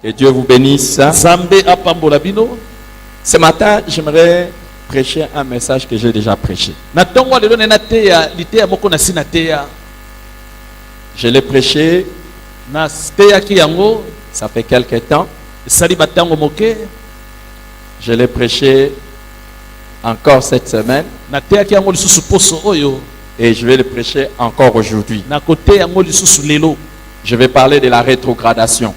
Que Dieu vous bénisse. Ce matin, j'aimerais prêcher un message que j'ai déjà prêché. Je l'ai prêché, ça fait quelque temps. Je l'ai prêché encore cette semaine. Et je vais le prêcher encore aujourd'hui. Je vais parler de la rétrogradation.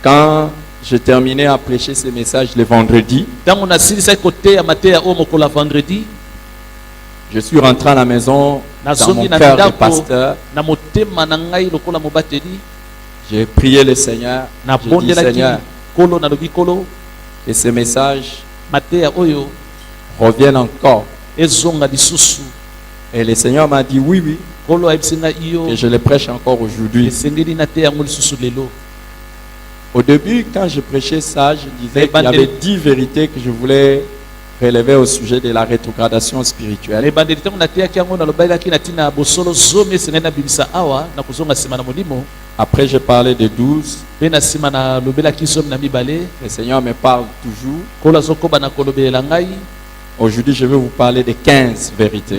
Quand j'ai terminé à prêcher ce message le vendredi, je suis rentré à la maison dans mon cœur de pasteur. J'ai prié le Seigneur. J'ai dit, Seigneur, que ce message revienne encore. Et le Seigneur m'a dit oui, oui, que je le prêche encore aujourd'hui. Au début, quand je prêchais ça, je disais qu'il y avait 10 vérités que je voulais relever au sujet de la rétrogradation spirituelle. Après, j'ai parlé de 12. Le Seigneur me parle toujours. Aujourd'hui, je vais vous parler de 15 vérités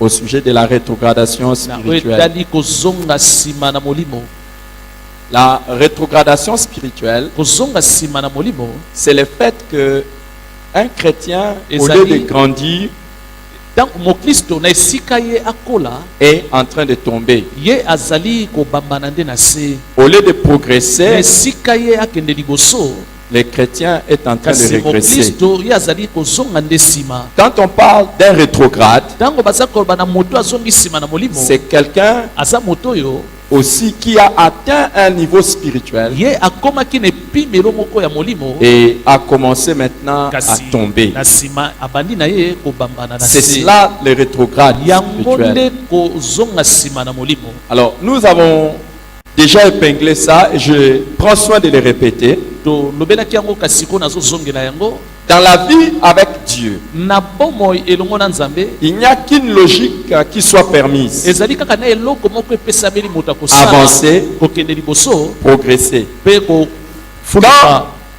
au sujet de la rétrogradation spirituelle. La rétrogradation spirituelle, c'est le fait que un chrétien, au lieu de grandir, est en train de tomber. Au lieu de progresser, le chrétien est en train de régresser. Quand on parle d'un rétrograde, c'est quelqu'un aussi qui a atteint un niveau spirituel et a commencé maintenant à tomber. C'est cela le rétrograde spirituel. Alors nous avons déjà épinglé ça et je prends soin de le répéter. Dans la vie avec Dieu, il n'y a qu'une logique qui soit permise. Avancer, progresser.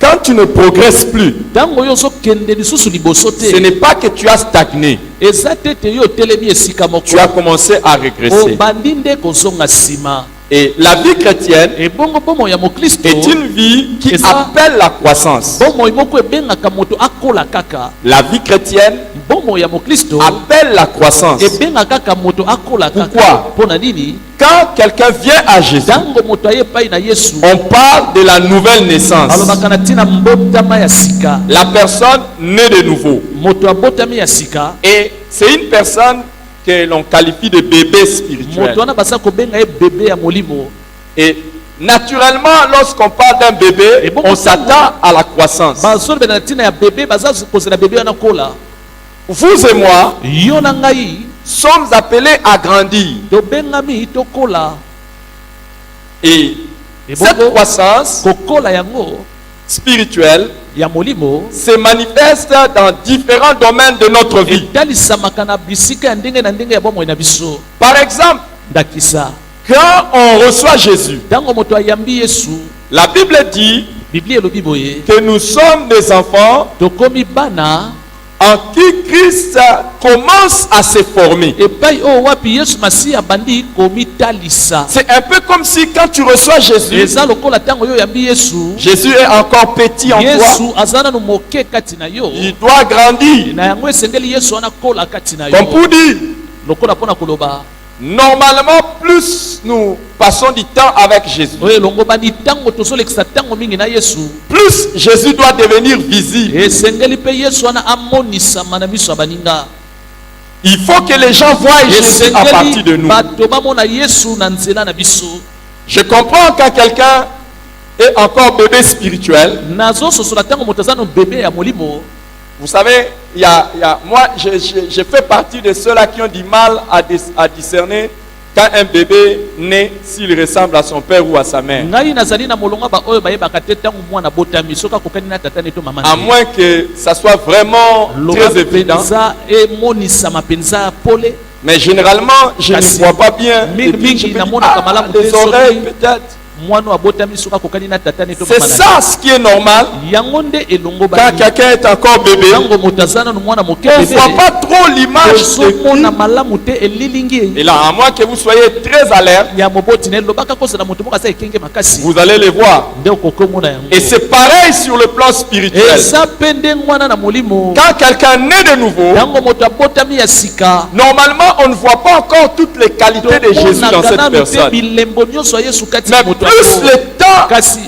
Quand tu ne progresses plus, ce n'est pas que tu as stagné. Tu as commencé à régresser. Et la vie chrétienne est une vie qui appelle la croissance. La vie chrétienne appelle la croissance. Pourquoi? Quand quelqu'un vient à Jésus, on parle de la nouvelle naissance. La personne naît de nouveau. Et c'est une personne que l'on qualifie de bébé spirituel. Et naturellement, lorsqu'on parle d'un bébé, on s'attend à la croissance. Vous et moi sommes appelés à grandir. Et cette croissance spirituelle se manifeste dans différents domaines de notre vie. Par exemple, quand on reçoit Jésus, la Bible dit que nous sommes des enfants en qui Christ commence à se former. C'est un peu comme si quand tu reçois Jésus, Jésus est encore petit en toi. Il doit grandir. Comme pour dire, normalement, plus nous passons du temps avec Jésus, plus Jésus doit devenir visible. Il faut que les gens voient Jésus à partir de nous. Je comprends quand quelqu'un est encore bébé spirituel. Vous savez, moi, je fais partie de ceux-là qui ont du mal à discerner quand un bébé naît, s'il ressemble à son père ou à sa mère. À moins que ça soit vraiment très évident. Mais généralement, je ne vois pas bien. Et puis, je me dis, les oreilles peut-être. C'est ça ce qui est normal. Quand quelqu'un est encore bébé, on ne voit pas trop l'image de. Et là, à moins que vous soyez très alerte, vous allez les voir. Et c'est pareil sur le plan spirituel. Quand quelqu'un naît de nouveau, normalement, on ne voit pas encore toutes les qualités de Jésus dans cette personne. Mais plus le temps passe,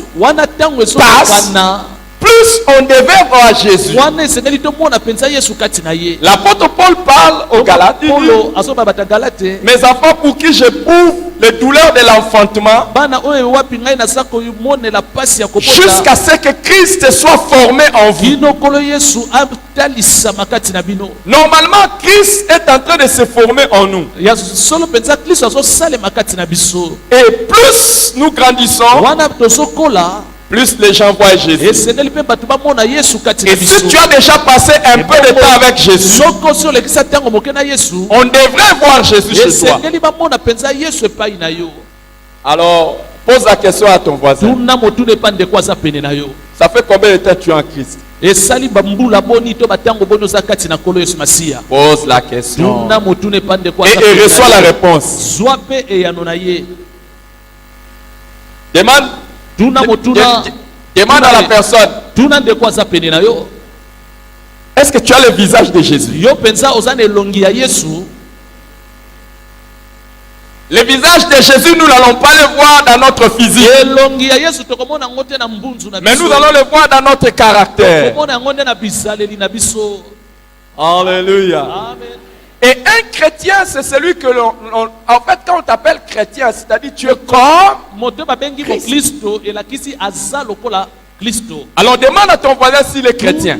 plus on devait voir Jésus. L'apôtre Paul parle aux Galates. Mes enfants, pour qui j'éprouve les douleurs de l'enfantement, jusqu'à ce que Christ soit formé en vous. Normalement, Christ est en train de se former en nous. Et plus nous grandissons, plus les gens voient Jésus. Et si tu as déjà passé un peu de temps avec Jésus, on devrait voir Jésus chez toi. Alors, pose la question à ton voisin. Ça fait combien de temps tu es en Christ? Pose la question. Et reçois la réponse. Demande. Demande à la personne. Est-ce que tu as le visage de Jésus? Le visage de Jésus, nous n'allons pas le voir dans notre physique. Mais nous allons le voir dans notre caractère. Alléluia. Amen. Et un chrétien, c'est celui que l'on... En fait, quand on t'appelle chrétien, c'est-à-dire tu es comme Christ. Alors demande à ton voisin s'il est chrétien.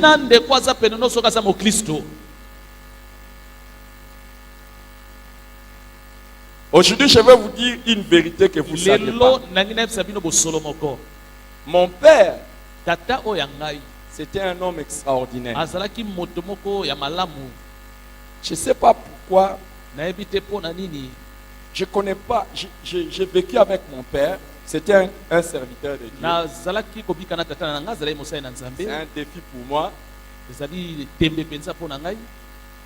Aujourd'hui, je vais vous dire une vérité que vous ne savez pas. Mon père, c'était un homme extraordinaire. Je ne sais pas pourquoi. Je ne connais pas. J'ai vécu avec mon père. C'était un serviteur de Dieu. C'est un défi pour moi.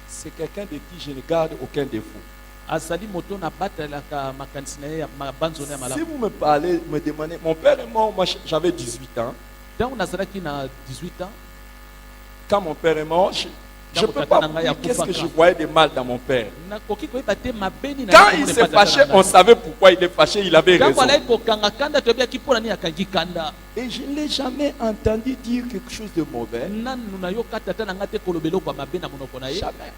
C'est quelqu'un de qui je ne garde aucun défaut. Si vous me parlez, me demandez, mon père est mort, moi j'avais 18 ans. Quand mon père est mort, je ne peux pas vous dire qu'est-ce que je voyais de mal dans mon père. Quand il s'est fâché, on savait pourquoi il est fâché, il avait raison. Et je ne l'ai jamais entendu dire quelque chose de mauvais. Jamais.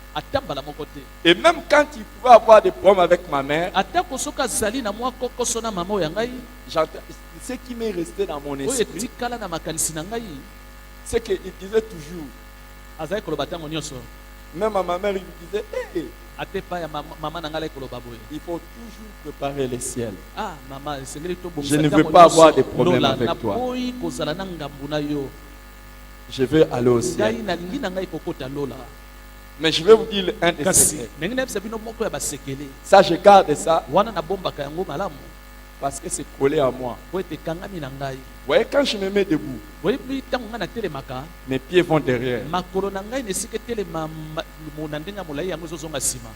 Et même quand il pouvait avoir des problèmes avec ma mère, ce qui m'est resté dans mon esprit, c'est qu'il disait toujours, même à ma mère, il lui disait, hey, il faut toujours préparer le ciel. Je ne veux pas avoir de problème avec toi. Je veux aller au ciel. Mais je vais vous dire un des secrets. Ça, je garde ça parce que c'est collé à moi. Vous voyez, quand je me mets debout, mes pieds vont derrière.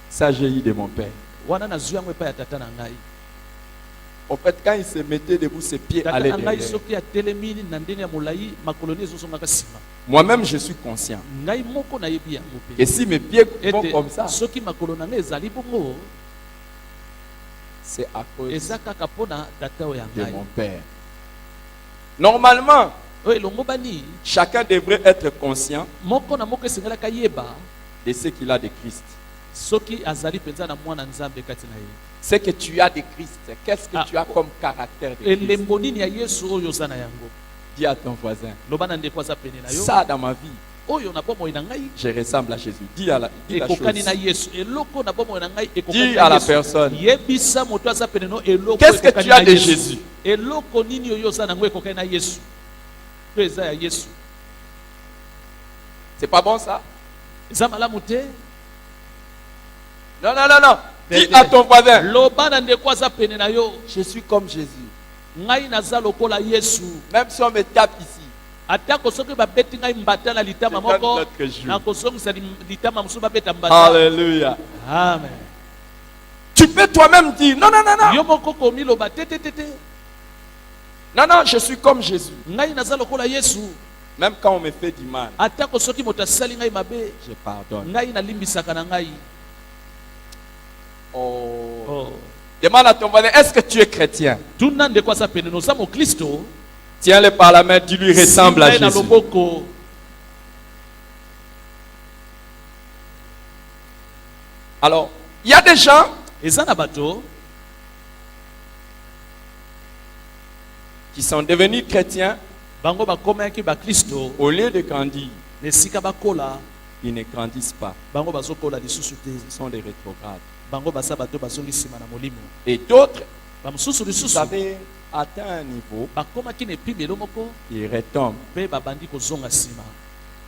Ça, j'ai eu de mon père. En fait, quand il se mettait debout, ses pieds allaient derrière. Moi-même, je suis conscient. Et si mes pieds vont comme ça, c'est à cause de mon père. Normalement, chacun devrait être conscient de ce qu'il a de Christ. Ce que tu as de Christ, qu'est-ce que tu as comme caractère de Christ? Dis à ton voisin, ça dans ma vie, je ressemble à Jésus. Dis à la chose. Dis à la personne, qu'est-ce que tu as de Jésus? C'est pas bon ça? Non, non, non, non. Dis à ton voisin, je suis comme Jésus. Même si on me tape ici, alléluia. Amen. Tu peux toi-même dire, non, non, non, non. Non, non, je suis comme Jésus. Même quand on me fait du mal, je pardonne. Oh. Demande à ton voisin, est-ce que tu es chrétien? Tiens-le par la main, dis-lui, ressemble à Jésus. Alors, il y a des gens qui sont devenus chrétiens. Au lieu de grandir, ils ne grandissent pas. Ce sont des rétrogrades. Et d'autres, vous avez atteint un niveau, ils retombent.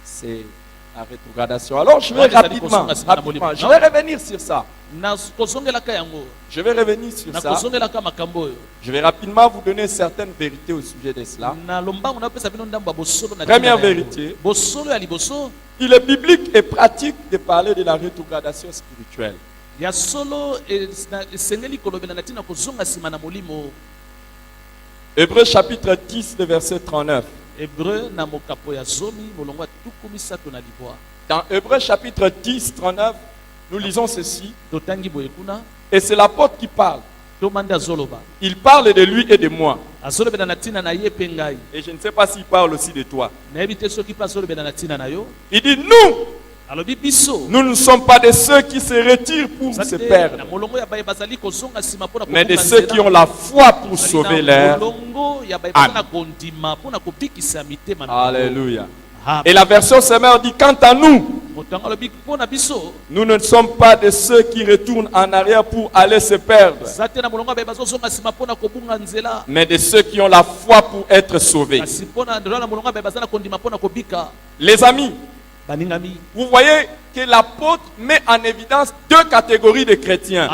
C'est la rétrogradation. Alors je vais rapidement, je vais revenir sur ça. Je vais revenir sur ça. Je vais rapidement vous donner certaines vérités au sujet de cela. Première vérité, il est biblique et pratique de parler de la rétrogradation spirituelle. Hébreux chapitre 10, le verset 39. Dans Hébreux chapitre 10, 39, nous lisons ceci. Et c'est l'apôtre qui parle. Il parle de lui et de moi. Et je ne sais pas s'il parle aussi de toi. Il dit nous ne sommes pas de ceux qui se retirent pour se perdre, mais de ceux qui ont la foi pour sauver leur âme. Alléluia. Et la version Semeur dit, quant à nous, nous ne sommes pas de ceux qui retournent en arrière pour aller se perdre, mais de ceux qui ont la foi pour être sauvés. Les amis, vous voyez que l'apôtre met en évidence deux catégories de chrétiens.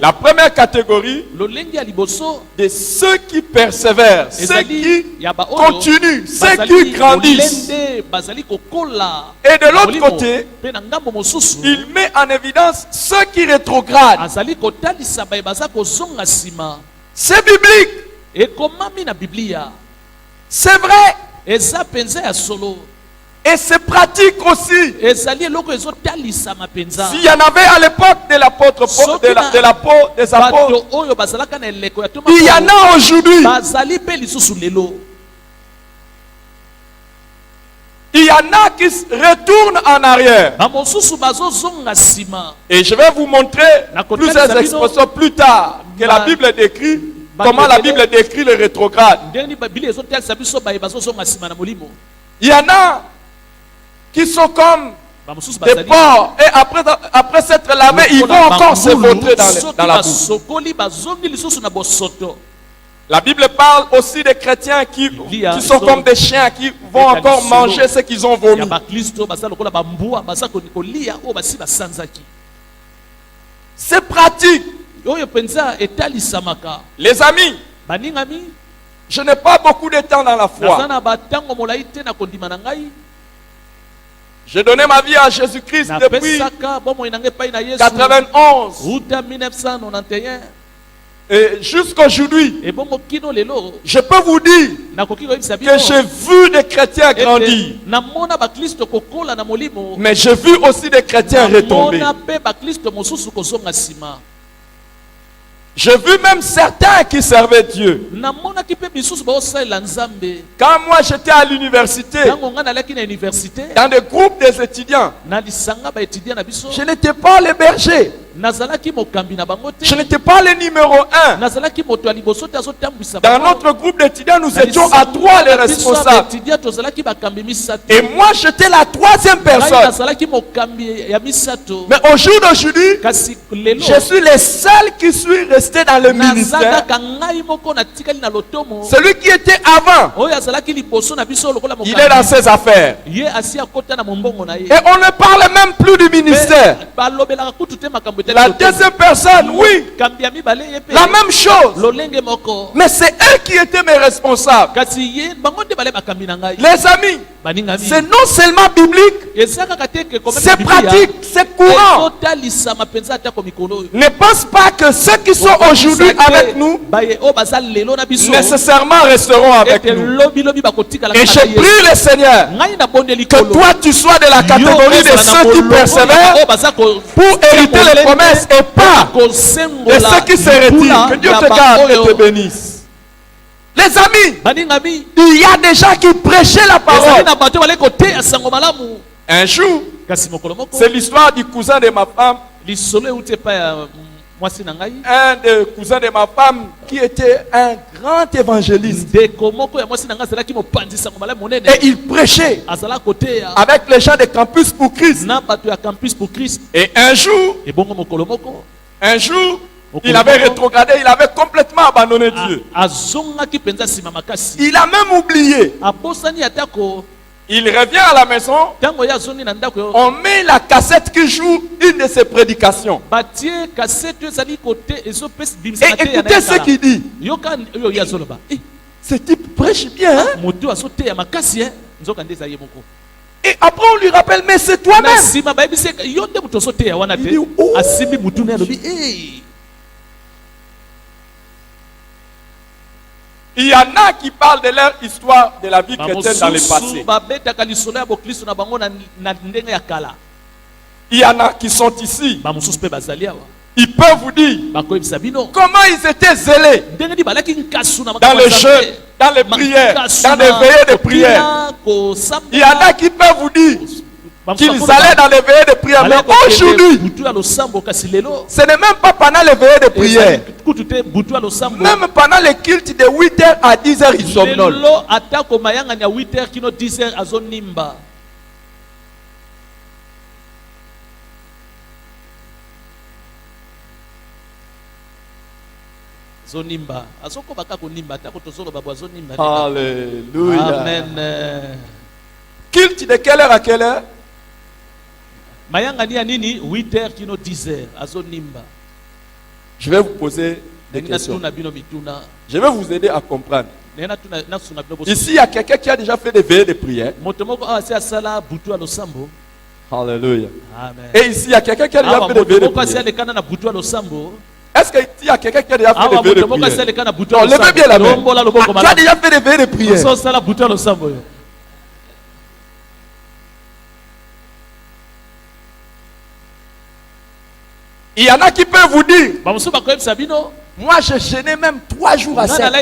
La première catégorie, de ceux qui persévèrent, ceux qui continuent, ceux qui grandissent. Et de l'autre côté, il met en évidence ceux qui rétrogradent. C'est biblique. C'est vrai. Et c'est pratique aussi. S'il y en avait à l'époque de l'apôtre Paul, des apôtres, il y en a aujourd'hui. Il y en a qui retournent en arrière. Et je vais vous montrer plusieurs expressions plus tard que la Bible décrit. Comment la Bible décrit le rétrograde. Il y en a qui sont comme des porcs et après s'être lavés, ils vont encore se vautrer dans la boue. La Bible parle aussi des chrétiens qui sont comme des chiens qui vont encore manger ce qu'ils ont vomi. C'est pratique. Les amis, je n'ai pas beaucoup de temps dans la foi. J'ai donné ma vie à Jésus-Christ depuis 1991. Et jusqu'aujourd'hui, je peux vous dire que j'ai vu des chrétiens grandir. Mais j'ai vu aussi des chrétiens retomber. J'ai vu même certains qui servaient Dieu. Quand moi j'étais à l'université, dans des groupes des étudiants, je n'étais pas le berger. Je n'étais pas le numéro 1. Dans notre groupe d'étudiants, nous étions à 3 les responsables. Et moi, j'étais la 3e personne. Mais au jour d'aujourd'hui, je suis le seul qui suis resté dans le ministère. Celui qui était avant, il est dans ses affaires. Et on ne parle même plus du ministère. La deuxième personne, oui, la même chose. Mais c'est eux qui étaient mes responsables. Les amis, c'est non seulement biblique, c'est pratique, c'est courant. Ne pense pas que ceux qui sont aujourd'hui avec nous nécessairement resteront avec nous. Et je prie le Seigneur que toi tu sois de la catégorie des ceux qui persévèrent pour hériter les promesses et pas de ceux qui se retirent. Que Dieu te garde et te bénisse. Les amis, il y a des gens qui prêchaient la parole. Un jour, c'est l'histoire du cousin de ma femme. Un des cousins de ma femme qui était un grand évangéliste. Et il prêchait avec les gens de Campus pour Christ. Et un jour, il avait rétrogradé, il avait complètement abandonné Dieu. Il a même oublié. Il revient à la maison, on met la cassette qui joue une de ses prédications. Et écoutez ce qu'il dit. Ce type prêche bien. Hein? Et après on lui rappelle, mais c'est toi-même. Il dit, oh. Il y en a qui parlent de leur histoire de la vie chrétienne dans le passé. Il y en a qui sont ici. Ils peuvent vous dire comment ils étaient zélés dans les jeûnes, dans les prières, dans les veillées de prière. Il y en a qui peuvent vous dire qu'ils allaient dans les veillées de prière. Mais aujourd'hui, ce n'est même pas pendant les veillées de prière. Même pendant les cultes de 8h à 10h, ils somnolent. Alléluia. Amen. Culte de quelle heure à quelle heure? 8h kino 10h azonimba. Je vais vous poser des questions. Je vais vous aider à comprendre. Ici, il y a quelqu'un qui a déjà fait des veillées de prière. Alléluia. Et ici, il y a quelqu'un qui a déjà fait des veillées de prière. Est-ce qu'il y a quelqu'un qui a déjà fait des veillées de prière? Non, levez bien la main. Tu as déjà fait des veillées de prière. Il y en a qui peuvent vous dire, moi je jeûnais même 3 jours à 7.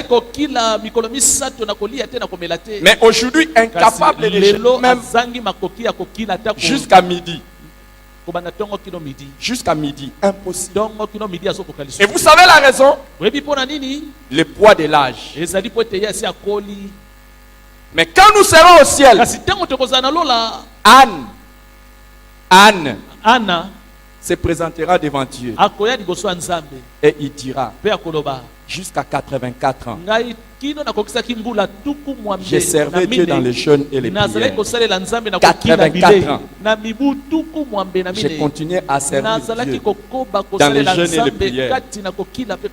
Mais aujourd'hui, incapable de jeûner même jusqu'à midi. Jusqu'à midi, impossible. Et vous savez la raison? Le poids de l'âge. Mais quand nous serons au ciel, Anne se présentera devant Dieu et il dira jusqu'à 84 ans j'ai servi Dieu dans les jeûnes et les prières. 84 ans j'ai continué à servir Dieu dans les jeûnes et les prières.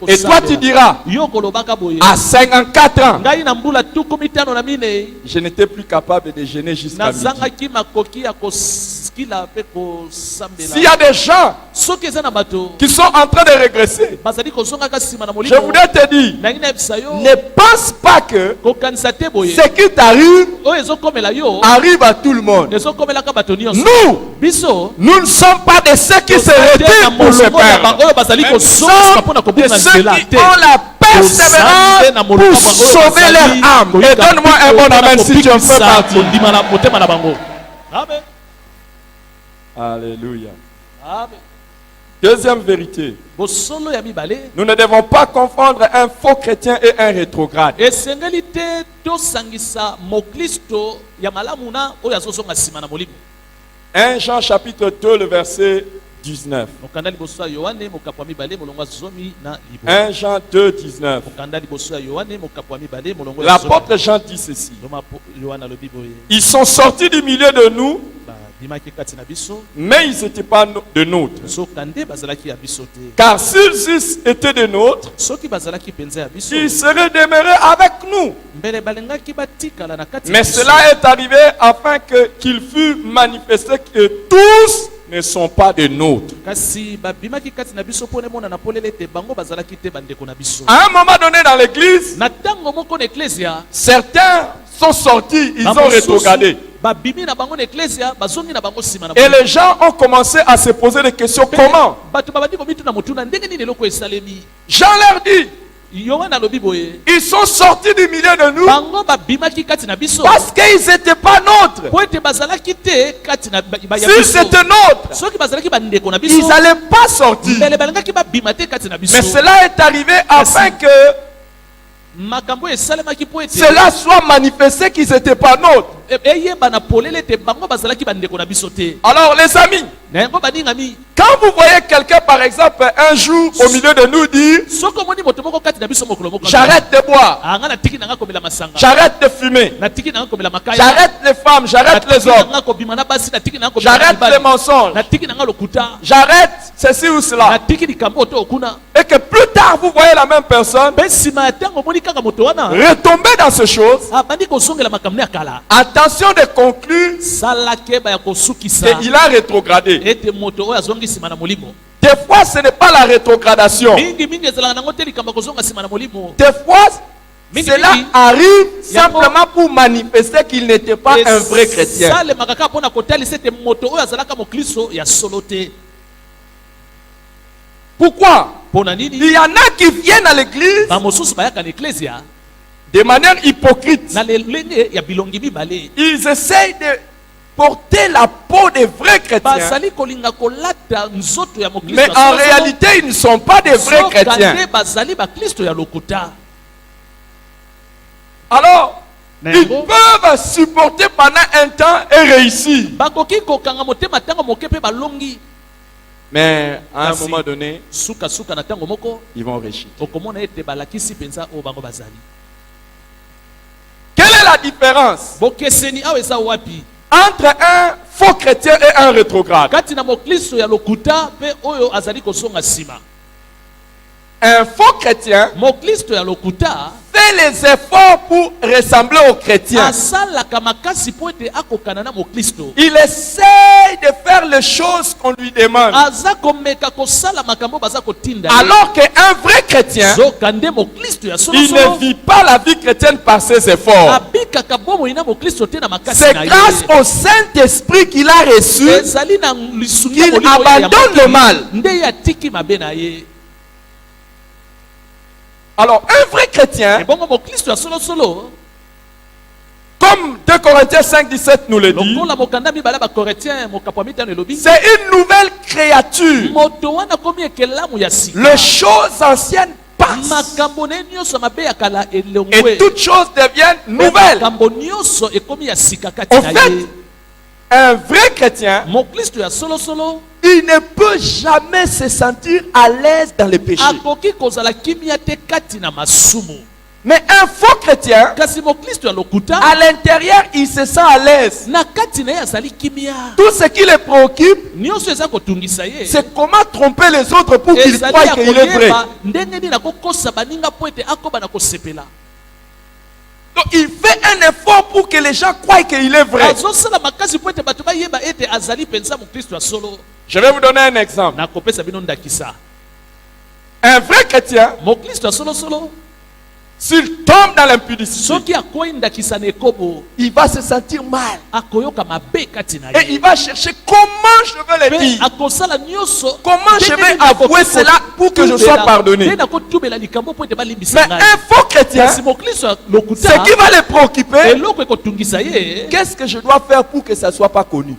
Et toi tu diras à 54 ans je n'étais plus capable de jeûner jusqu'à midi. S'il y a des gens qui sont en train de régresser, je voudrais te dire, ne pense pas que ce qui t'arrive arrive à tout le monde. Nous ne sommes pas de ceux qui se retirent pour se perdre. Nous sommes de ceux qui ont la persévérance pour sauver leur âme. Et donne-moi un bon amen si tu en fais partie. Amen. Alléluia. Amen. Deuxième vérité. Nous ne devons pas confondre un faux chrétien et un rétrograde. 1 Jean chapitre 2, le verset 19. 1 Jean 2, 19. L'apôtre Jean dit ceci. Ils sont sortis du milieu de nous, mais ils n'étaient pas de nôtres. Car s'ils eussent été de nôtres, ils seraient demeurés avec nous. Mais cela est arrivé afin qu'il fût manifesté que tous ne sont pas de nôtres. À un moment donné dans l'église, certains sont sortis, ils ont rétrogradé. Et les gens ont commencé à se poser des questions. Comment? Jean leur dit, ils sont sortis du milieu de nous parce qu'ils n'étaient pas nôtres. S'ils étaient nôtres, ils n'allaient pas sortir. Mais cela est arrivé afin que cela soit manifesté qu'ils n'étaient pas nôtres. Alors les amis, quand vous voyez quelqu'un par exemple un jour au milieu de nous dire j'arrête de boire, j'arrête de fumer, j'arrête les femmes, j'arrête les hommes, j'arrête les mensonges, j'arrête ceci ou cela, et que plus tard vous voyez la même personne retomber dans ces choses, attention de conclure qu'il a rétrogradé. Des fois ce n'est pas la rétrogradation. Des fois cela arrive simplement pour manifester qu'il n'était pas un vrai chrétien. Pourquoi? Il y en a qui viennent à l'église de manière hypocrite. Ils essayent de porter la peau des vrais chrétiens, mais en réalité ils ne sont pas des vrais chrétiens. Alors ils peuvent supporter pendant un temps et réussir, mais à un moment donné ils vont réussir. Quelle est la différence entre un faux chrétien et un rétrograde? Un faux chrétien fait les efforts pour ressembler aux chrétiens. Il essaye de faire les choses qu'on lui demande. Alors qu'un vrai chrétien, il ne vit pas la vie chrétienne par ses efforts. C'est grâce au Saint-Esprit qu'il a reçu qu'il abandonne le mal. Alors, un vrai chrétien, comme 2 Corinthiens 5, 17 nous le dit, c'est une nouvelle créature. Les choses anciennes passent et toutes choses deviennent nouvelles. En fait, un vrai chrétien, il ne peut jamais se sentir à l'aise dans le péché. Mais un faux chrétien, à l'intérieur, il se sent à l'aise. Tout ce qui le préoccupe, c'est comment tromper les autres pour qu'ils croient qu'il est vrai. Donc il fait un effort pour que les gens croient qu'il est vrai. Je vais vous donner un exemple. Un vrai chrétien, s'il tombe dans l'impudicité, il va se sentir mal. Et il va chercher comment je vais le dire. Comment je vais avouer cela pour que je sois pardonné. Mais un faux chrétien, ce qui va le préoccuper, qu'est-ce que je dois faire pour que ça ne soit pas connu?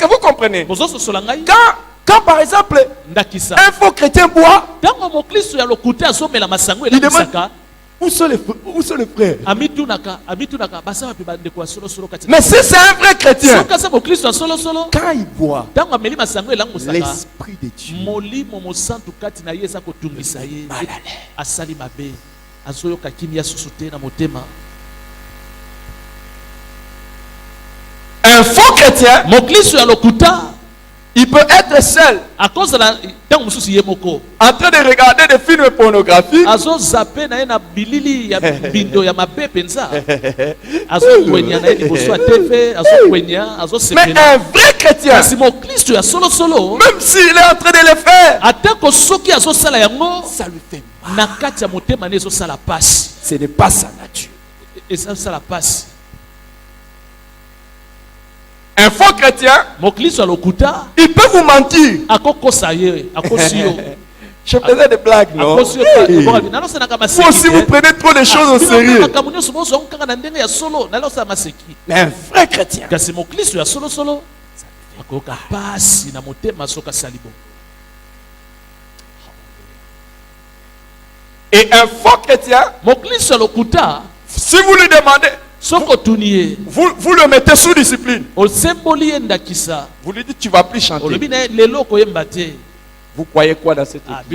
vous comprenez? Quand par exemple, un faux chrétien boit, il demande où sont les frères? Mais si c'est un vrai chrétien, quand il boit, l'esprit de Dieu est mal à l'aise. Un faux chrétien, il peut être seul en train de regarder des films pornographiques. Mais un vrai chrétien, même s'il est en train de le faire, ça lui fait mal. Ce n'est pas sa nature. Un faux chrétien, il peut vous mentir. Je faisais des blagues, non? Vous aussi, vous prenez trop les choses au sérieux. Mais un vrai chrétien, et un faux chrétien, si vous lui demandez, vous le mettez sous discipline. Vous lui dites tu ne vas plus chanter. Vous croyez quoi dans cette église?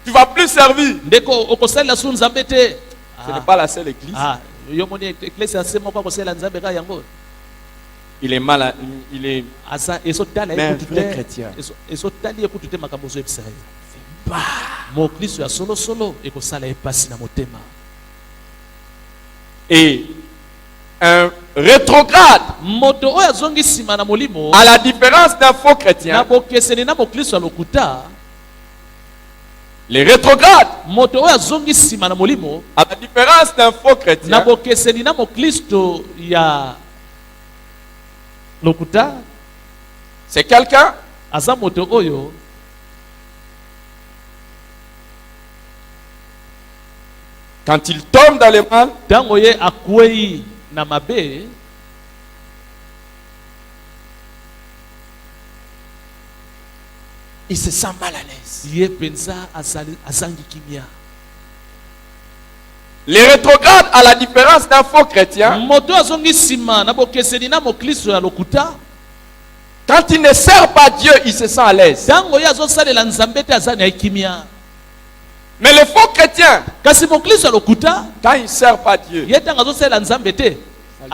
Tu ne vas plus servir. Ce n'est pas la seule église. Il est mal, il est mais un vrai chrétien. Et un rétrograde, à la différence d'un faux chrétien, les rétrogrades, à la différence d'un faux chrétien, c'est quelqu'un quand il tombe dans le mal, il se sent mal à l'aise. Les rétrogrades, à la différence d'un faux chrétien, quand il ne sert pas Dieu, il se sent à l'aise. Mais les faux chrétiens, quand il ne sert pas Dieu, ça ne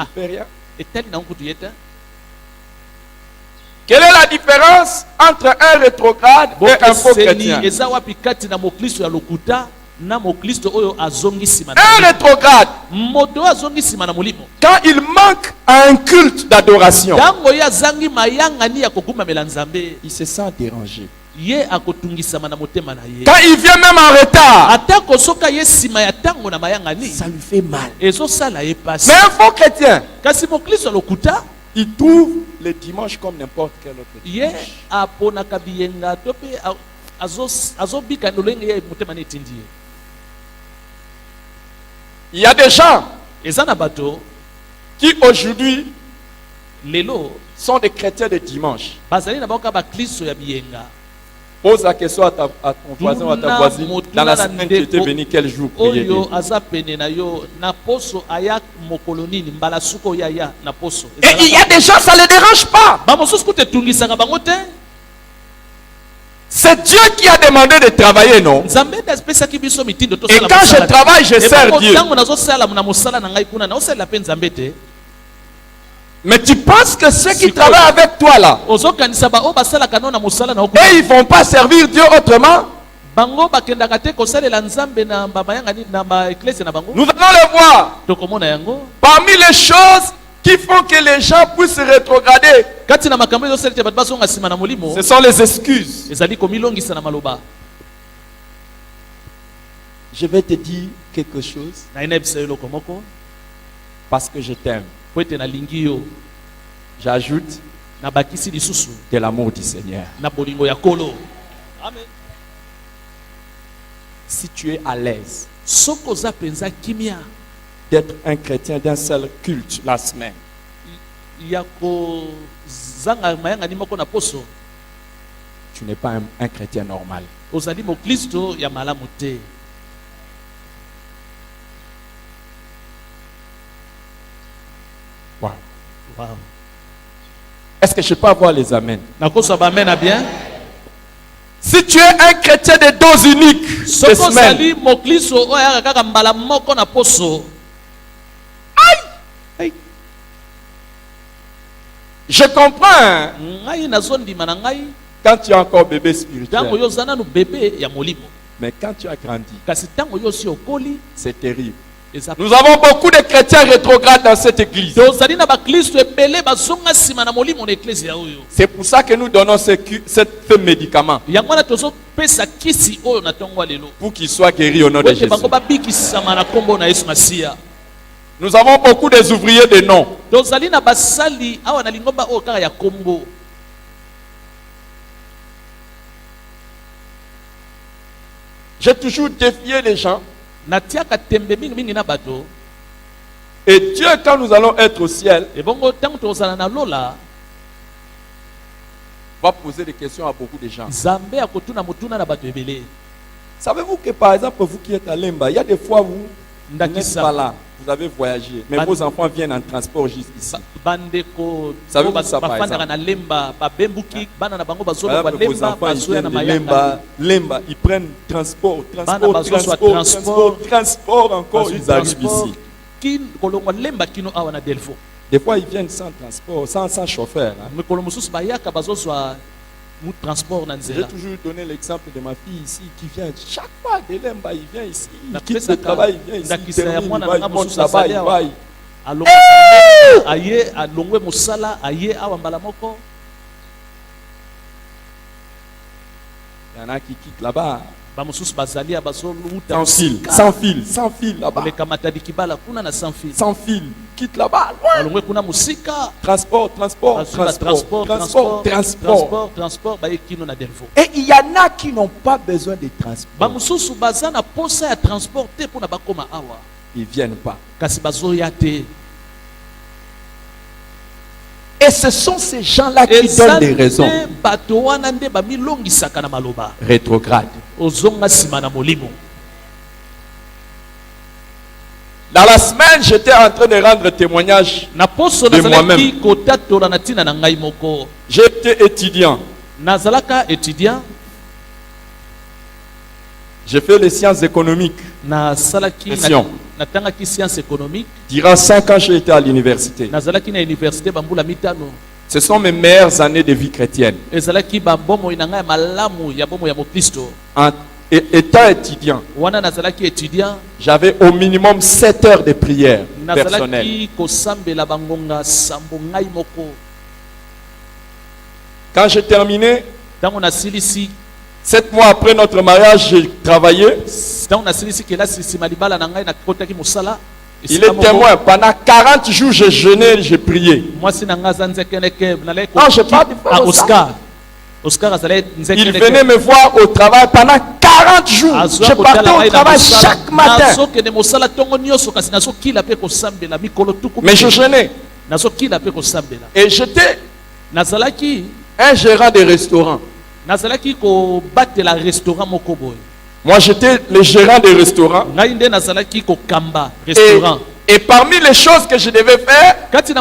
lui fait rien. Quelle est la différence entre un rétrograde et un faux chrétien? Un rétrograde, quand il manque à un culte d'adoration, il se sent dérangé. Quand il vient même en retard, ça lui fait mal. Mais un faux chrétien, il trouve le dimanche comme n'importe quel autre dimanche. Il y a des gens qui aujourd'hui sont des chrétiens de dimanche. Pose la question à ton voisin ou à ta voisine. Dans la semaine, tu étais venu quel jour prier? Et il y a des gens, ça ne les dérange pas. C'est Dieu qui a demandé de travailler, non? Et quand je travaille, je sers Dieu. Mais tu penses que ceux qui travaillent avec toi là, et ils ne vont pas servir Dieu autrement? Nous allons le voir. Parmi les choses qui font que les gens puissent se rétrograder, ce sont les excuses. Je vais te dire quelque chose parce que je t'aime. J'ajoute de l'amour du Seigneur. Amen. Si tu es à l'aise d'être un chrétien d'un seul culte la semaine, tu n'es pas un chrétien normal. Wow. Wow. Est-ce que je peux avoir les amens? Si tu es un chrétien de doses uniques, je comprends. Quand tu es encore bébé spirituel. Mais quand tu as grandi, c'est terrible. Nous avons beaucoup de chrétiens rétrogrades dans cette église. C'est pour ça que nous donnons ce médicament. Pour qu'il soit guéri au nom de Jésus. Nous avons beaucoup des ouvriers de nom. J'ai toujours défié les gens. Et Dieu, quand nous allons être au ciel, va poser des questions à beaucoup de gens. Savez-vous que par exemple, vous qui êtes à Lemba, il y a des fois où vous n'êtes pas là, vous avez voyagé, mais vos enfants viennent en transport jusqu'ici. Savez-vous ça par exemple? Vos enfants ils viennent de Lemba, ils prennent transport encore, ils arrivent ici. Des fois ils viennent sans transport, sans chauffeur. J'ai toujours donné l'exemple de ma fille ici qui vient chaque fois de Lemba, il vient ici, il quitte le travail, il vient ici, il termine, il monte là-bas, il va. Il y en a qui quittent là-bas. Sans fil là-bas. Sans fil, quitte là-bas. Transport. Et il y en a qui n'ont pas besoin de transport. Ils ne viennent pas. Et ce sont ces gens-là qui donnent des raisons. Rétrograde. Dans la semaine, j'étais en train de rendre témoignage de moi-même. J'étais étudiant. J'ai fait les sciences économiques. Durant 5 ans, j'ai été à l'université. Ce sont mes meilleures années de vie chrétienne. Étant étudiant, j'avais au minimum 7 heures de prière personnelle. Quand j'ai terminé, 7 mois après notre mariage, j'ai travaillé. Il est témoin. Pendant 40 jours, j'ai jeûné, j'ai prié. Non, je parle de Oscar. Il venait me voir au travail pendant 40 jours. Je partais au travail chaque matin. Mais je jeûnais. Et j'étais un gérant de restaurant. Moi, j'étais le gérant des restaurants. Et parmi les choses que je devais faire, c'est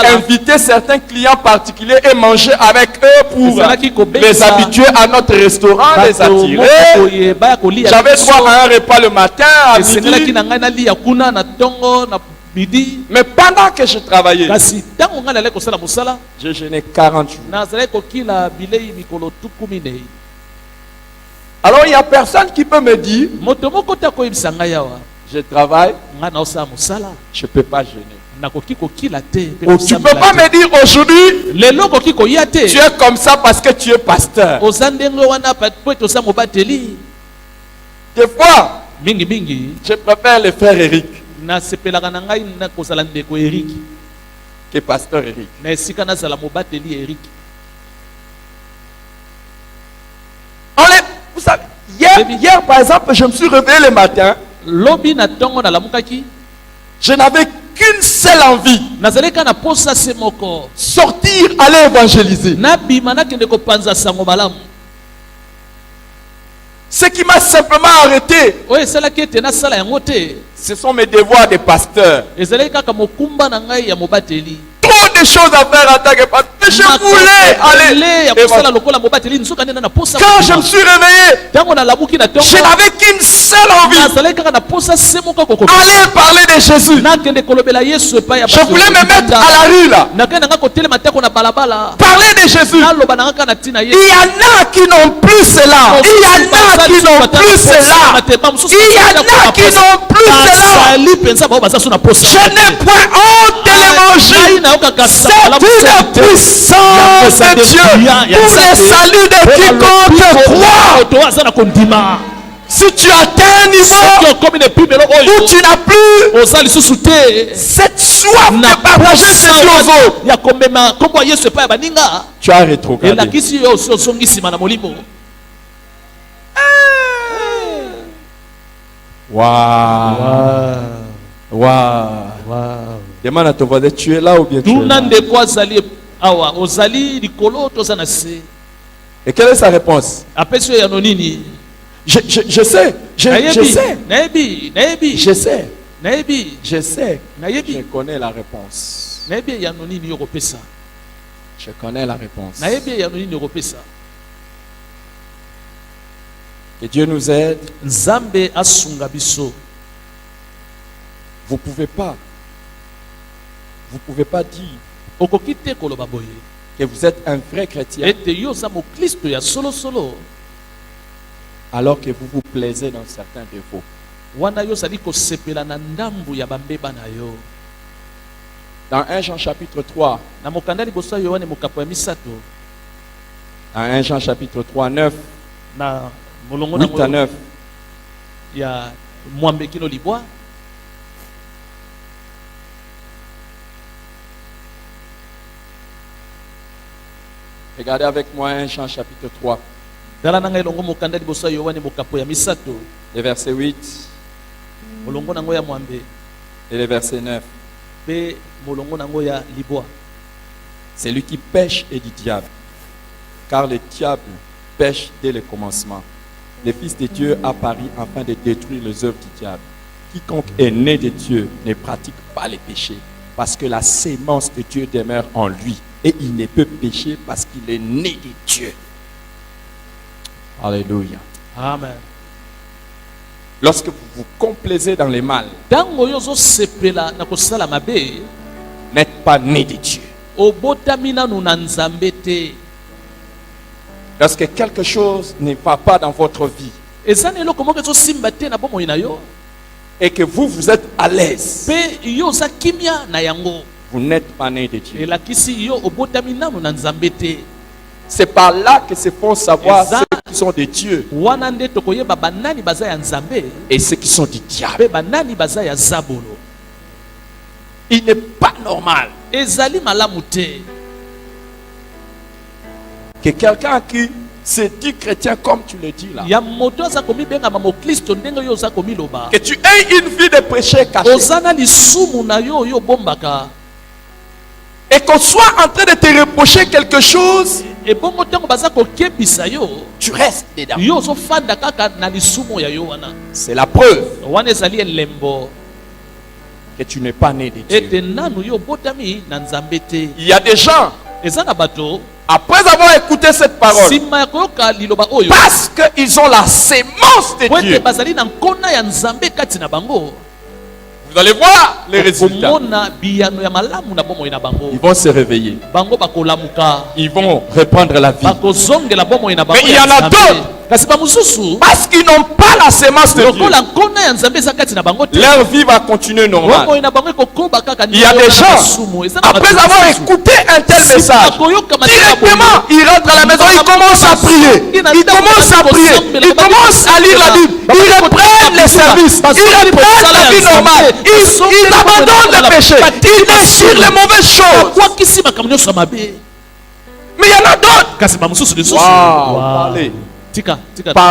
inviter certains clients particuliers et manger avec eux pour les habituer à notre restaurant, les attirer. J'avais droit à un repas le matin, à midi. Mais pendant que je travaillais, j'ai jeûné 40 jours. Alors il n'y a personne qui peut me dire, je travaille, je ne peux pas jeûner. Tu ne peux pas me dire aujourd'hui, tu es comme ça parce que tu es pasteur. Des fois, je préfère le frère Eric que pasteur Eric. Vous savez, hier par exemple, je me suis réveillé le matin. Je n'avais qu'une seule seule envie. Sortir, aller évangéliser. Ce qui m'a simplement arrêté, ce sont mes devoirs de pasteur. Trop de choses à faire en tant que pasteur. Mais je voulais aller. Quand je me suis réveillé, je n'avais qu'une seule envie. Aller parler de Jésus. Je voulais me mettre à la rue là. Parler de Jésus. Il y en a qui n'ont plus cela. Il y en a qui n'ont plus cela. Il y en a qui n'ont plus cela. Je n'ai point honte de les manger. C'est une puissance de Dieu pour le salut de quiconque croit. Si tu atteins un niveau où tu n'as plus cette soif de partager Jésus aux autres, tu as rétrogradé. Waouh. Demande à ton voisin, tu es là ou bien tu es là? Et quelle est sa réponse? Je sais. Je connais la réponse. Je connais la réponse. Que Dieu nous aide. Vous pouvez pas dire que vous êtes un vrai chrétien alors que vous vous plaisez dans certains défauts. Dans 1 Jean chapitre 3, dans 1 Jean chapitre 3, 9, 8 à 9, regardez avec moi 1 Jean chapitre 3. Le verset 8 et le verset 9. Celui qui pêche est du diable, car le diable pêche dès le commencement. Le Fils de Dieu apparut afin de détruire les œuvres du diable. Quiconque est né de Dieu ne pratique pas les péchés, parce que la sémence de Dieu demeure en lui, et il ne peut pécher parce qu'il est né de Dieu. Alléluia. Amen. Lorsque vous vous complaisez dans les mal, n'êtes pas né de Dieu. Lorsque quelque chose ne va pas dans votre vie et que vous êtes à l'aise, vous n'êtes pas né de Dieu. C'est par là que se font savoir ceux qui sont de Dieu et ceux qui sont du diable. Il n'est pas normal que quelqu'un qui se dit chrétien comme tu le dis là, que tu aies une vie de péché caché et qu'on soit en train de te reprocher quelque chose, tu restes dedans. C'est la preuve que tu n'es pas né de Dieu. Il y a des gens, après avoir écouté cette parole, parce qu'ils ont la sémence de Dieu, vous allez voir les résultats. Ils vont se réveiller. Ils vont reprendre la vie. Mais il y en a d'autres, parce qu'ils n'ont pas la sémence de Dieu, leur vie va continuer normale. Il y a des gens, après avoir écouté un tel message, directement ils rentrent à la maison, ils commencent à prier. Ils commencent à prier. Ils commencent à lire la Bible. Ils reprennent les services. Ils reprennent la vie normale. Ils abandonnent le péché. Ils déchirent les mauvaises choses. Mais il y en a d'autres. Wow,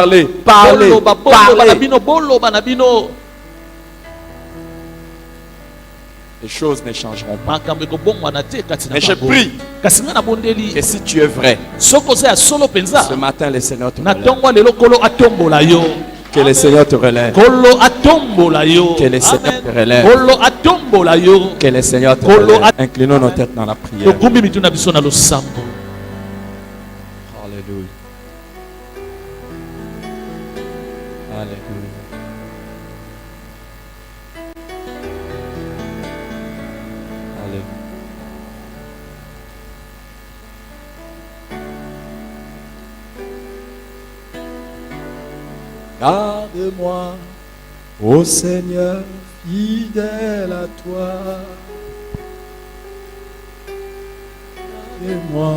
parlez. les choses ne changeront pas. Mais je prie que si tu es vrai, ce matin le Seigneur te relève. Que le Seigneur te relève. Que le Seigneur te relève. Que le Seigneur te relève. Inclinons nos têtes dans la prière. Alléluia. Alléluia. Garde-moi, ô Seigneur, fidèle à toi. Garde-moi,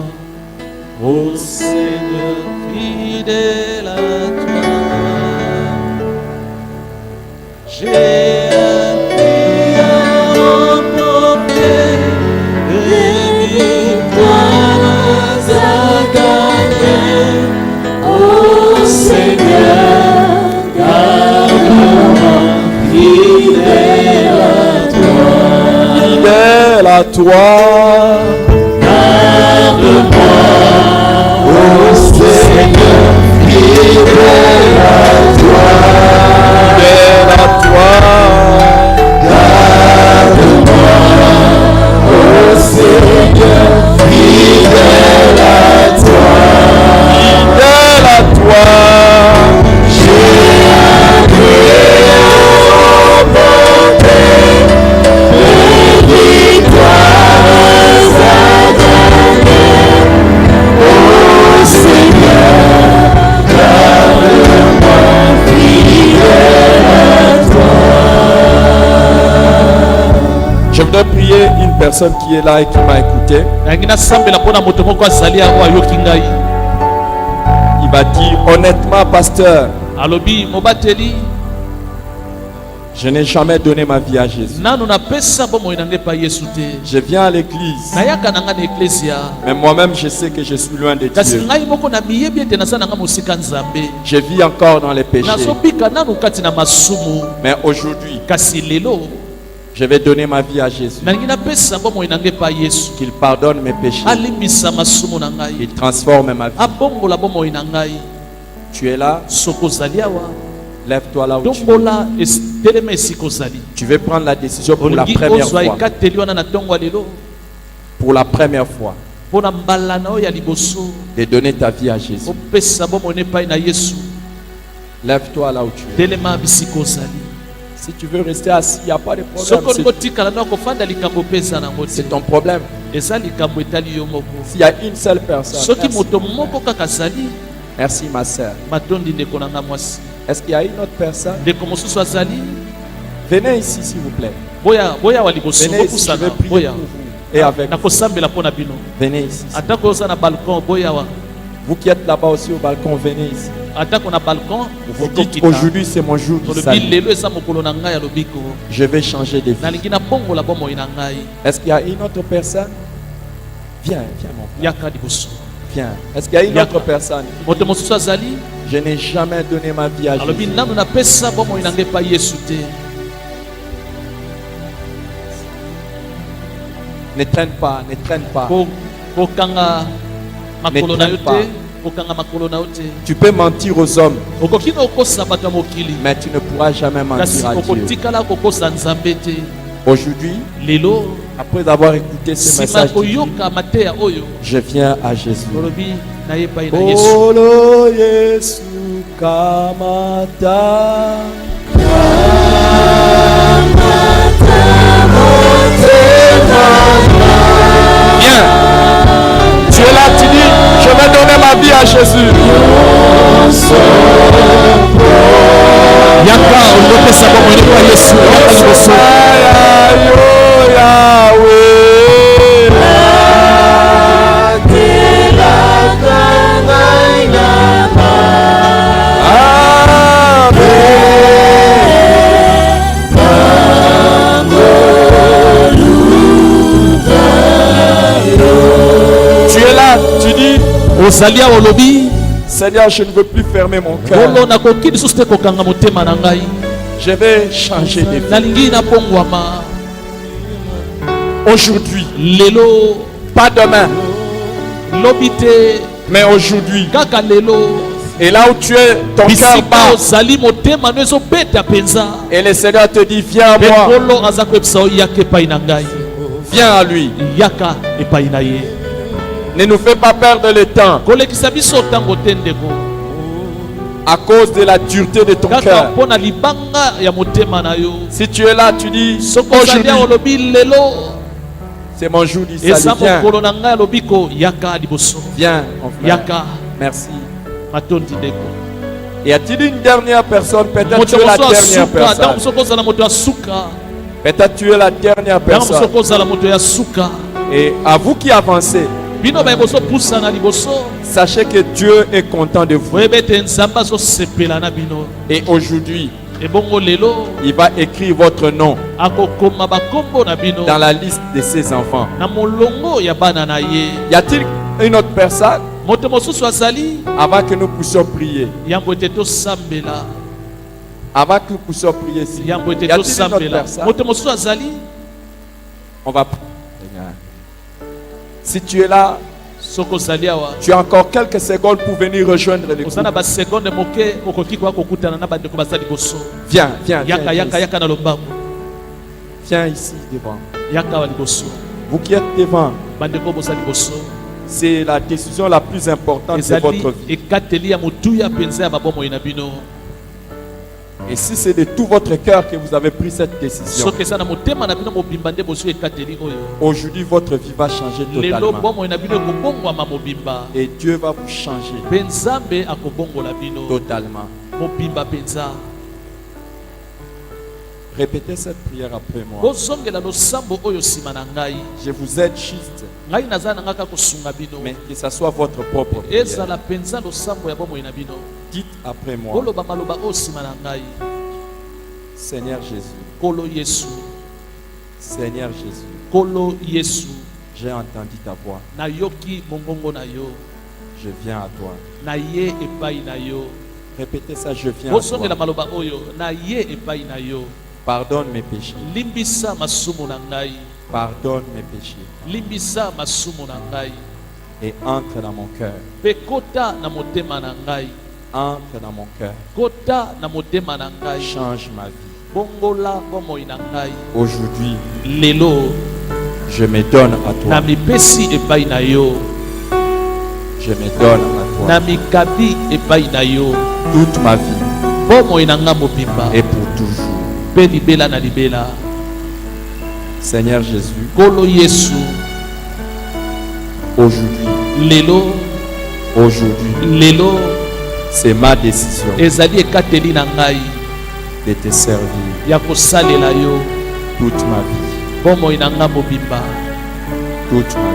ô Seigneur, fidèle à toi. J'ai un prix à remporter, des victoires à gagner, ô Seigneur. Fidèle à toi, garde-moi, ô Seigneur, fidèle à toi, garde-moi, ô Seigneur, fidèle à toi, j'ai un prix à remporter, des victoires à gagner, ô Seigneur, garde-moi, fidèle à toi. Je voudrais prier une personne qui est là et qui m'a écouté. Il va dire honnêtement, pasteur, je n'ai jamais donné ma vie à Jésus. Je viens à l'église, mais moi-même je sais que je suis loin de Dieu. Je vis encore dans les péchés. Mais aujourd'hui, je vais donner ma vie à Jésus. Qu'il pardonne mes péchés. Il transforme ma vie. Tu es là. Lève-toi là où tu es. Tu veux prendre la décision pour la première fois. Pour la première fois. De donner ta vie à Jésus. Lève-toi là où tu es. Si tu veux rester assis, il n'y a pas de problème. C'est ton problème. S'il y a une seule personne. Merci ma soeur. Est-ce qu'il y a une autre personne? Venez ici s'il vous plaît. Venez ici, je vais prier pour vous et avec vous. Venez ici. Vous qui êtes là-bas aussi au balcon, venez ici. Vous dites aujourd'hui c'est mon jour du salut. Je vais changer de vie. Est-ce qu'il y a une autre personne? Viens mon frère. Viens. Est-ce qu'il y a une autre personne? Je n'ai jamais donné ma vie à Jésus. Ne traîne pas, ne traîne pas. Ne traîne pas. Tu peux mentir aux hommes, mais tu ne pourras jamais mentir à Dieu. Aujourd'hui, après avoir écouté ce message, je viens à Jésus. Olo Yesu kamata. Bien. Tu es là, tu dis, je vais donner ma vie à Jésus. Tu es là, tu dis, Seigneur, je ne veux plus fermer mon cœur. Je vais changer de vie. Aujourd'hui. Lelo. Pas demain. Lobite. Mais aujourd'hui. Kaka lelo. Et là où tu es, ton cœur bat. Et le Seigneur te dit, viens à moi. Viens à lui. Ne nous fais pas perdre le temps. À cause de la dureté de ton cœur. Si tu es là, tu dis, aujourd'hui, c'est mon jour du salut. Viens, mon frère. Merci. Y a-t-il une dernière personne? Peut-être tu es la dernière personne. Peut-être tu es la dernière personne. Et à vous qui avancez, sachez que Dieu est content de vous. Et aujourd'hui, il va écrire votre nom dans la liste de ses enfants. Y a-t-il une autre personne? Avant que nous puissions prier. Avant que nous puissions prier ici. Y a-t-il une autre personne? On va prier. Si tu es là, tu as encore quelques secondes pour venir rejoindre le groupe. Viens, viens, viens. Viens ici devant. Vous qui êtes devant, c'est la décision la plus importante de votre vie. Et si c'est de tout votre cœur que vous avez pris cette décision, aujourd'hui votre vie va changer totalement. Et Dieu va vous changer totalement. Répétez cette prière après moi. Je vous aide juste, mais que ce soit votre propre prière. Dites après moi. Seigneur Jésus. Seigneur Jésus. J'ai entendu ta voix. Je viens à toi. Répétez ça, je viens à toi. Pardonne mes péchés. Pardonne mes péchés. Et entre dans mon cœur. Entre dans mon cœur. Change ma vie. Aujourd'hui, je me donne à toi. Je me donne à toi. Toute ma vie. Et pour toujours. Seigneur Jésus. Aujourd'hui, c'est ma décision de te servir toute ma vie. Toute ma vie.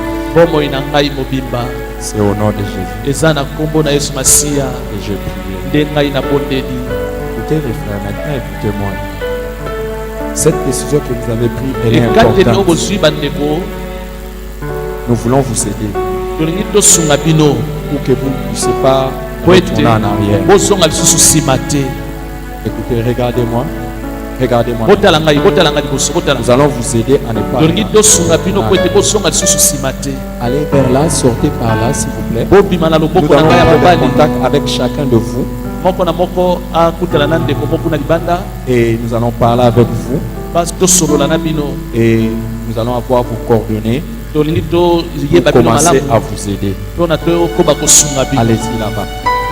C'est au nom de Jésus. Et je prie. Écoutez les frères, maintenant écoutez-moi. Cette décision que vous avez prise est importante. Nous voulons vous aider pour que vous ne puissiez pas retourner en arrière. Écoutez, regardez-moi. Regardez-moi. Nous allons vous aider à ne pas aller vers là, sortez par là s'il vous plaît. Nous allons prendre contact avec chacun de vous. Et nous allons parler avec vous. Et nous allons avoir vos coordonnées pour commencer à vous aider. Allez-y là-bas.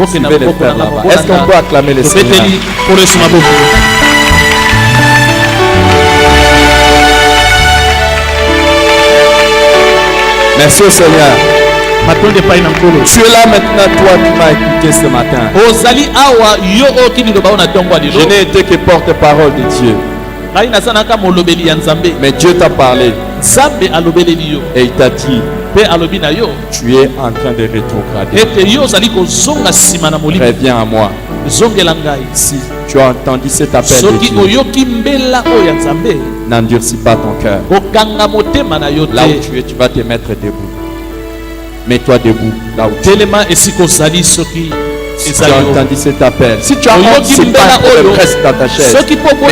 Suivez les frères là-bas. Est-ce qu'on peut acclamer le Seigneur? Merci au Seigneur. Tu es là maintenant, toi qui m'as écouté ce matin. Je n'ai été que porte-parole de Dieu. Mais Dieu t'a parlé. Et il t'a dit, tu es en train de rétrograder. Reviens à moi. Si tu as entendu cet appel de Dieu, n'endurcis pas ton cœur. Là où tu es, tu vas te mettre debout. Mets-toi debout là où tu es. Si tu as entendu cet appel, si tu as honte, c'est pas que reste dans ta chaise. Mais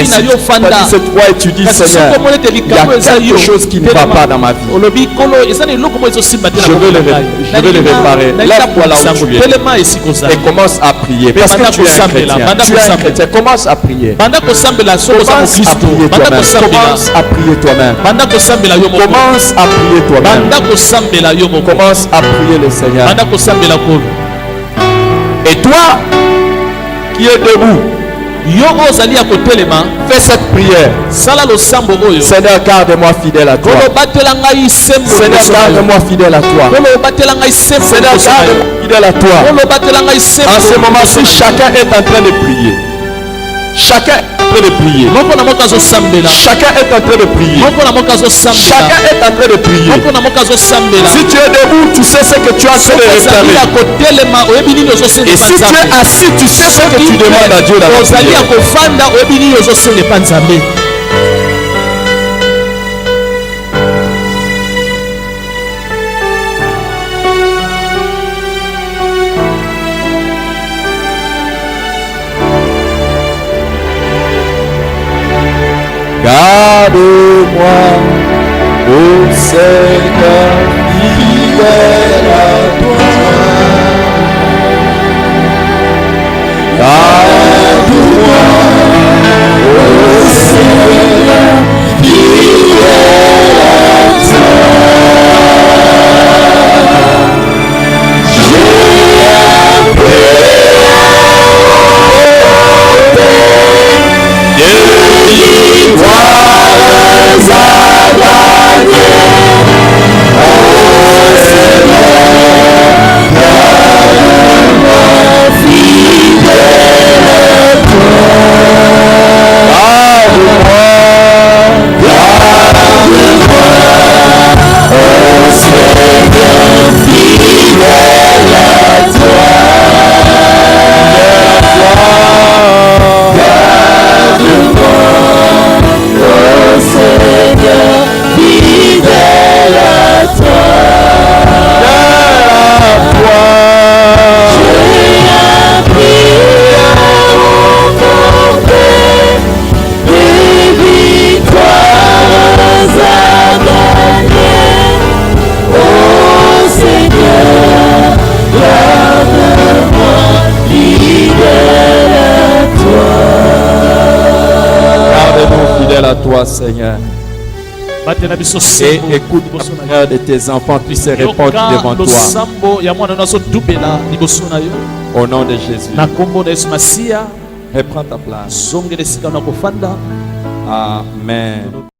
si tu as entendu cette voix et tu dis, Seigneur, il y a quelque chose qui ne va pas dans ma vie. Je veux le réparer. Lève-toi là où tu es et commence à prier. Parce que tu es un chrétien. Tu es un chrétien. Commence à prier. Commence à prier toi-même. Commence à prier toi-même. Commence à prier toi-même. Commence à prier le Seigneur. Et toi qui es debout, fais cette prière. Seigneur, garde-moi fidèle à toi. Seigneur, garde-moi fidèle à toi. Seigneur, garde-moi fidèle à toi. En ce moment-ci, chacun est en train de prier. Chacun est en train de prier. Chacun est en train de prier. Chacun est en train de prier. Si tu es debout, tu sais ce que tu as fait de réparer. Et si tu es assis, tu sais ce que tu demandes à Dieu dans la prière. Garde-moi, ô Seigneur, fidèle à toi. Garde-moi, ô Seigneur, fidèle à toi. J'ai appris à toi, Seigneur. Et écoute la prière de tes enfants qui se répandent devant toi. Au nom de Jésus. Reprends ta place. Amen.